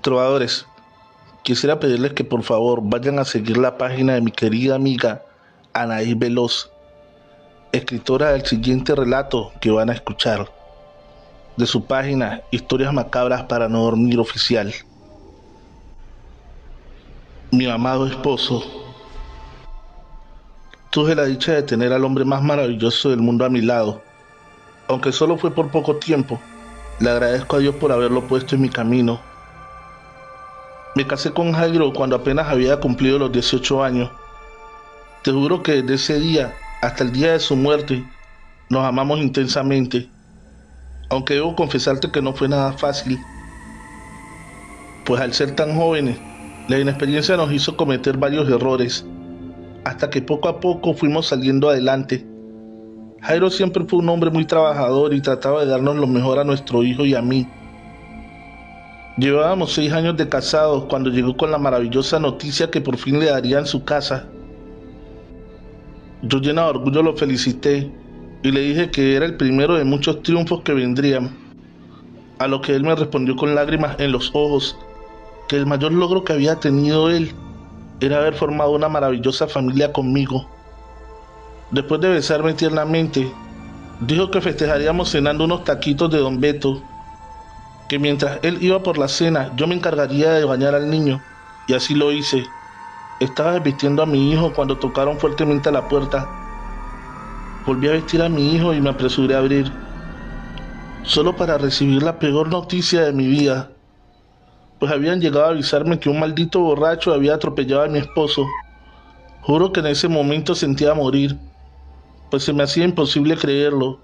Trovadores, quisiera pedirles que por favor vayan a seguir la página de mi querida amiga Anaí Veloz, escritora del siguiente relato que van a escuchar, de su página Historias Macabras para No Dormir Oficial. Mi amado esposo, tuve la dicha de tener al hombre más maravilloso del mundo a mi lado, aunque solo fue por poco tiempo. Le agradezco a Dios por haberlo puesto en mi camino. Me casé con Jairo cuando apenas había cumplido los 18 años. Te juro que desde ese día hasta el día de su muerte nos amamos intensamente, aunque debo confesarte que no fue nada fácil, pues al ser tan jóvenes, la inexperiencia nos hizo cometer varios errores, hasta que poco a poco fuimos saliendo adelante. Jairo siempre fue un hombre muy trabajador y trataba de darnos lo mejor a nuestro hijo y a mí. Llevábamos 6 años de casados cuando llegó con la maravillosa noticia que por fin le darían su casa. Yo, llena de orgullo, lo felicité y le dije que era el primero de muchos triunfos que vendrían, a lo que él me respondió con lágrimas en los ojos que el mayor logro que había tenido él era haber formado una maravillosa familia conmigo. Después de besarme tiernamente, dijo que festejaríamos cenando unos taquitos de Don Beto, que mientras él iba por la cena yo me encargaría de bañar al niño, y así lo hice. Estaba desvistiendo a mi hijo cuando tocaron fuertemente a la puerta. Volví a vestir a mi hijo y me apresuré a abrir, solo para recibir la peor noticia de mi vida, pues habían llegado a avisarme que un maldito borracho había atropellado a mi esposo. Juro que en ese momento sentía morir, pues se me hacía imposible creerlo,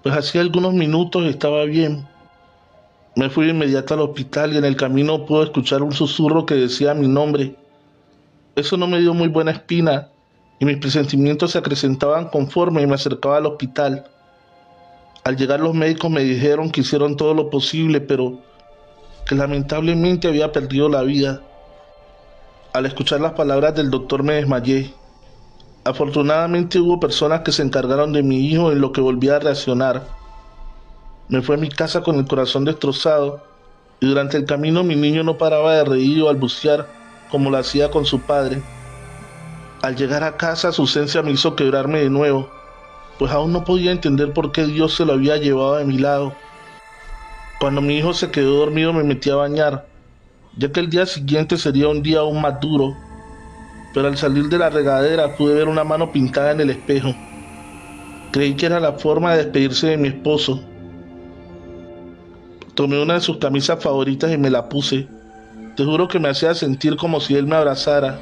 pues hacía algunos minutos estaba bien. Me fui de inmediato al hospital y en el camino pude escuchar un susurro que decía mi nombre. Eso no me dio muy buena espina y mis presentimientos se acrecentaban conforme me acercaba al hospital. Al llegar los médicos me dijeron que hicieron todo lo posible, pero que lamentablemente había perdido la vida. Al escuchar las palabras del doctor me desmayé. Afortunadamente hubo personas que se encargaron de mi hijo en lo que volví a reaccionar. Me fui a mi casa con el corazón destrozado y durante el camino mi niño no paraba de reír o balbucear como lo hacía con su padre. Al llegar a casa su ausencia me hizo quebrarme de nuevo, pues aún no podía entender por qué Dios se lo había llevado de mi lado. Cuando mi hijo se quedó dormido me metí a bañar, ya que el día siguiente sería un día aún más duro, pero al salir de la regadera pude ver una mano pintada en el espejo. Creí que era la forma de despedirse de mi esposo. Tomé una de sus camisas favoritas y me la puse. Te juro que me hacía sentir como si él me abrazara.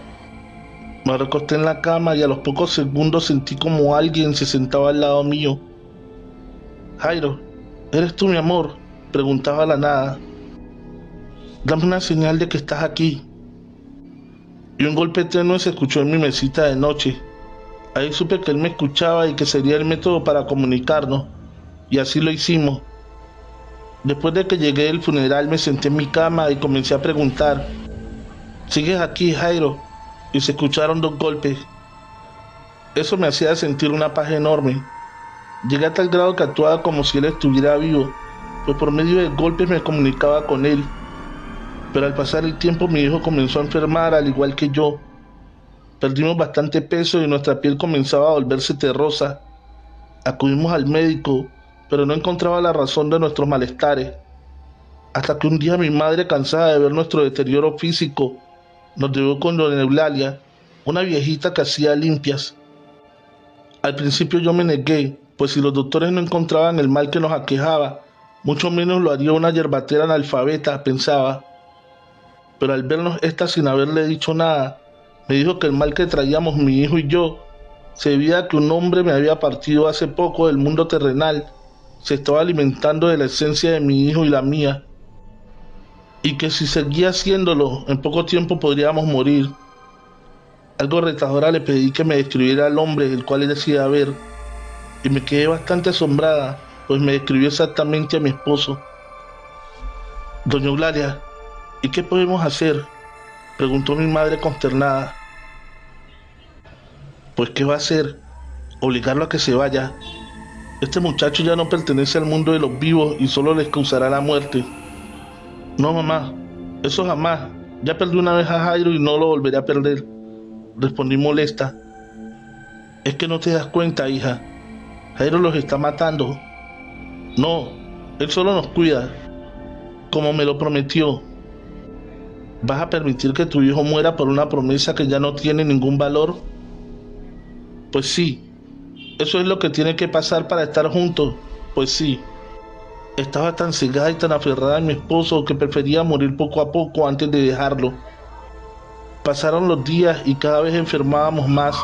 Me recosté en la cama y a los pocos segundos sentí como alguien se sentaba al lado mío. Jairo, ¿eres tú, mi amor?, preguntaba a la nada. Dame una señal de que estás aquí. Y un golpe tenue se escuchó en mi mesita de noche. Ahí supe que él me escuchaba y que sería el método para comunicarnos, y así lo hicimos. Después de que llegué del funeral me senté en mi cama y comencé a preguntar: ¿sigues aquí, Jairo? Y se escucharon 2 golpes. Eso me hacía sentir una paz enorme. Llegué a tal grado que actuaba como si él estuviera vivo, pues por medio de golpes me comunicaba con él. Pero al pasar el tiempo mi hijo comenzó a enfermar al igual que yo. Perdimos bastante peso y nuestra piel comenzaba a volverse terrosa. Acudimos al médico, pero no encontraba la razón de nuestros malestares. Hasta que un día mi madre, cansada de ver nuestro deterioro físico, nos llevó con doña Eulalia, una viejita que hacía limpias. Al principio yo me negué, pues si los doctores no encontraban el mal que nos aquejaba, mucho menos lo haría una yerbatera analfabeta, pensaba. Pero al vernos esta sin haberle dicho nada, me dijo que el mal que traíamos mi hijo y yo se debía a que un hombre me había partido hace poco del mundo terrenal, se estaba alimentando de la esencia de mi hijo y la mía, y que si seguía haciéndolo, en poco tiempo podríamos morir. Algo retadora le pedí que me describiera al hombre el cual él decía ver, y me quedé bastante asombrada, pues me describió exactamente a mi esposo. Doña Eulalia, ¿y qué podemos hacer?, preguntó mi madre consternada. Pues ¿qué va a hacer? Obligarlo a que se vaya. Este muchacho ya no pertenece al mundo de los vivos y solo les causará la muerte. No, mamá, Eso jamás. Ya perdí una vez a Jairo y no lo volveré a perder, respondí molesta. Es que no te das cuenta, hija. Jairo los está matando. No, él solo nos cuida, como me lo prometió. ¿Vas a permitir que tu hijo muera por una promesa que ya no tiene ningún valor? Pues sí, eso es lo que tiene que pasar para estar juntos. Pues sí. Estaba tan cegada y tan aferrada a mi esposo que prefería morir poco a poco antes de dejarlo. Pasaron los días y cada vez enfermábamos más,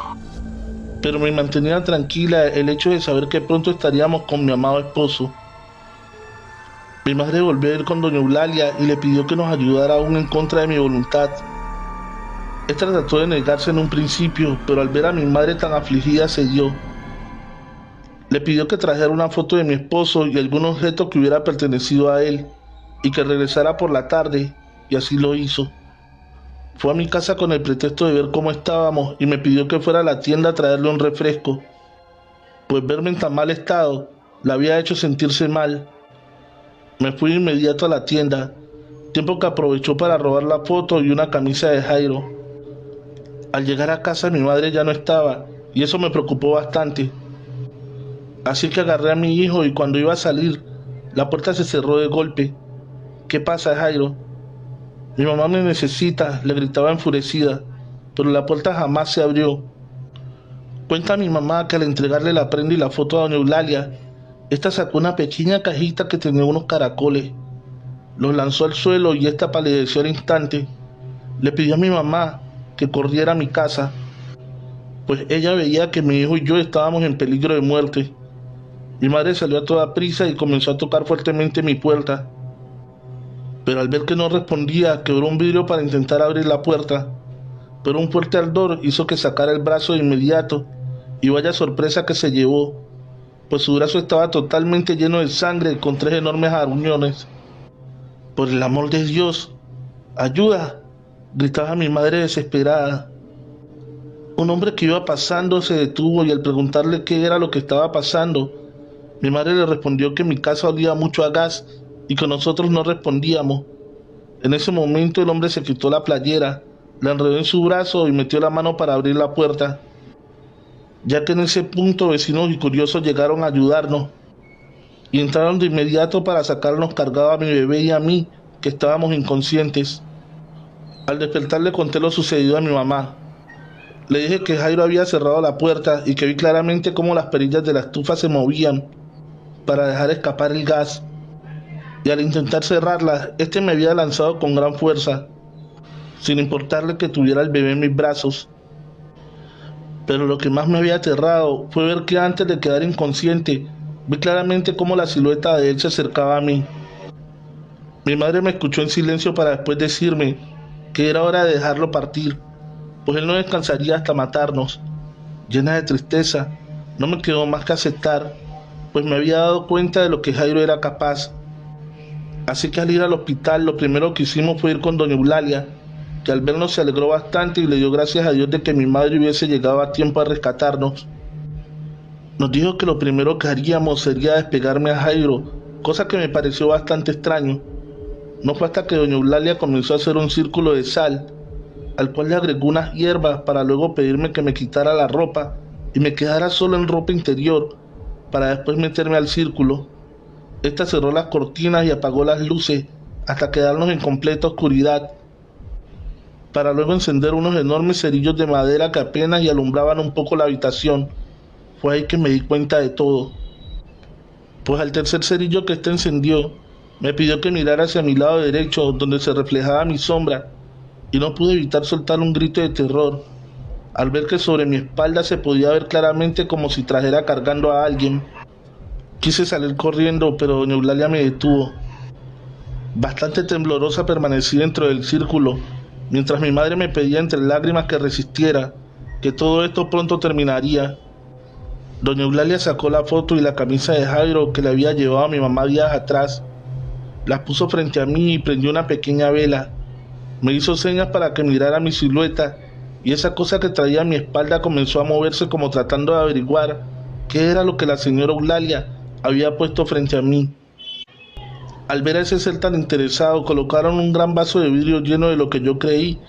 pero me mantenía tranquila el hecho de saber que pronto estaríamos con mi amado esposo. Mi madre volvió a ir con doña Eulalia y le pidió que nos ayudara aún en contra de mi voluntad. Esta trató de negarse en un principio, pero al ver a mi madre tan afligida cedió. Le pidió que trajera una foto de mi esposo y algún objeto que hubiera pertenecido a él, y que regresara por la tarde, y así lo hizo. Fue a mi casa con el pretexto de ver cómo estábamos y me pidió que fuera a la tienda a traerle un refresco, pues verme en tan mal estado la había hecho sentirse mal. Me fui inmediato a la tienda, tiempo que aprovechó para robar la foto y una camisa de Jairo. Al llegar a casa mi madre ya no estaba, y eso me preocupó bastante. Así que agarré a mi hijo y cuando iba a salir, la puerta se cerró de golpe. ¿Qué pasa, Jairo? Mi mamá me necesita, le gritaba enfurecida, pero la puerta jamás se abrió. Cuenta mi mamá que al entregarle la prenda y la foto a doña Eulalia, esta sacó una pequeña cajita que tenía unos caracoles. Los lanzó al suelo y esta palideció al instante. Le pidió a mi mamá que corriera a mi casa, pues ella veía que mi hijo y yo estábamos en peligro de muerte. Mi madre salió a toda prisa y comenzó a tocar fuertemente mi puerta, pero al ver que no respondía, quebró un vidrio para intentar abrir la puerta, pero un fuerte ardor hizo que sacara el brazo de inmediato, y vaya sorpresa que se llevó, pues su brazo estaba totalmente lleno de sangre con 3 enormes aruñones. Por el amor de Dios, ¡ayuda!, gritaba mi madre desesperada. Un hombre que iba pasando se detuvo y al preguntarle qué era lo que estaba pasando, mi madre le respondió que mi casa olía mucho a gas y que nosotros no respondíamos. En ese momento el hombre se quitó la playera, la enredó en su brazo y metió la mano para abrir la puerta, ya que en ese punto vecinos y curiosos llegaron a ayudarnos y entraron de inmediato para sacarnos cargado a mi bebé y a mí, que estábamos inconscientes. Al despertar le conté lo sucedido a mi mamá. Le dije que Jairo había cerrado la puerta y que vi claramente cómo las perillas de la estufa se movían para dejar escapar el gas, y al intentar cerrarla, este me había lanzado con gran fuerza, sin importarle que tuviera el bebé en mis brazos. Pero lo que más me había aterrado fue ver que antes de quedar inconsciente, vi claramente cómo la silueta de él se acercaba a mí. Mi madre me escuchó en silencio para después decirme que era hora de dejarlo partir, pues él no descansaría hasta matarnos. Llena de tristeza, no me quedó más que aceptar, pues me había dado cuenta de lo que Jairo era capaz. Así que al ir al hospital, lo primero que hicimos fue ir con doña Eulalia, que al vernos se alegró bastante y le dio gracias a Dios de que mi madre hubiese llegado a tiempo a rescatarnos. Nos dijo que lo primero que haríamos sería despegarme a Jairo, cosa que me pareció bastante extraño. No fue hasta que doña Eulalia comenzó a hacer un círculo de sal, al cual le agregó unas hierbas para luego pedirme que me quitara la ropa y me quedara solo en ropa interior, para después meterme al círculo. Esta cerró las cortinas y apagó las luces hasta quedarnos en completa oscuridad, para luego encender unos enormes cerillos de madera que apenas y alumbraban un poco la habitación. Fue ahí que me di cuenta de todo, pues al tercer cerillo que éste encendió, me pidió que mirara hacia mi lado derecho, donde se reflejaba mi sombra, y no pude evitar soltar un grito de terror, al ver que sobre mi espalda se podía ver claramente como si trajera cargando a alguien. Quise salir corriendo, pero doña Eulalia me detuvo. Bastante temblorosa permanecí dentro del círculo, mientras mi madre me pedía entre lágrimas que resistiera, que todo esto pronto terminaría. Doña Eulalia sacó la foto y la camisa de Jairo que le había llevado a mi mamá días atrás. Las puso frente a mí y prendió una pequeña vela. Me hizo señas para que mirara mi silueta, y esa cosa que traía a mi espalda comenzó a moverse como tratando de averiguar qué era lo que la señora Eulalia había puesto frente a mí. Al ver a ese ser tan interesado, colocaron un gran vaso de vidrio lleno de lo que yo creí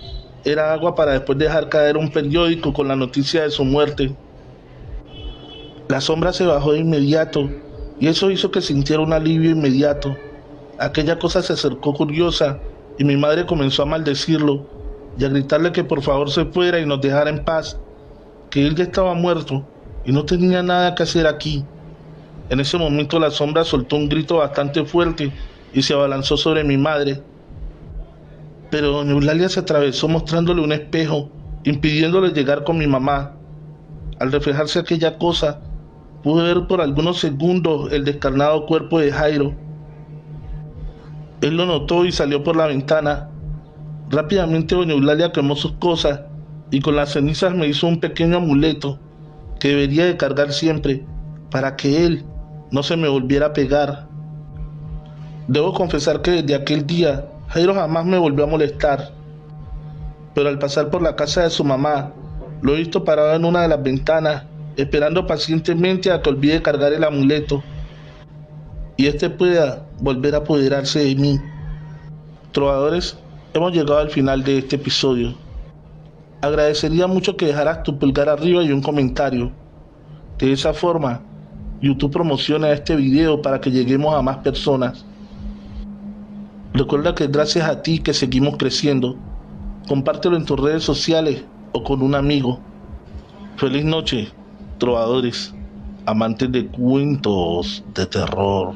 era agua para después dejar caer un periódico con la noticia de su muerte. La sombra se bajó de inmediato y eso hizo que sintiera un alivio inmediato. Aquella cosa se acercó curiosa y mi madre comenzó a maldecirlo y a gritarle que por favor se fuera y nos dejara en paz, que él ya estaba muerto y no tenía nada que hacer aquí. En ese momento la sombra soltó un grito bastante fuerte y se abalanzó sobre mi madre. Pero doña Eulalia se atravesó mostrándole un espejo, impidiéndole llegar con mi mamá. Al reflejarse aquella cosa, pude ver por algunos segundos el descarnado cuerpo de Jairo. Él lo notó y salió por la ventana. Rápidamente doña Eulalia quemó sus cosas y con las cenizas me hizo un pequeño amuleto que debería de cargar siempre para que él no se me volviera a pegar. Debo confesar que desde aquel día Jairo jamás me volvió a molestar, pero al pasar por la casa de su mamá, lo he visto parado en una de las ventanas, esperando pacientemente a que olvide cargar el amuleto y este pueda volver a apoderarse de mí. Trovadores, hemos llegado al final de este episodio. Agradecería mucho que dejaras tu pulgar arriba y un comentario. De esa forma, YouTube promociona este video para que lleguemos a más personas. Recuerda que es gracias a ti que seguimos creciendo. Compártelo en tus redes sociales o con un amigo. Feliz noche, trovadores, amantes de cuentos de terror.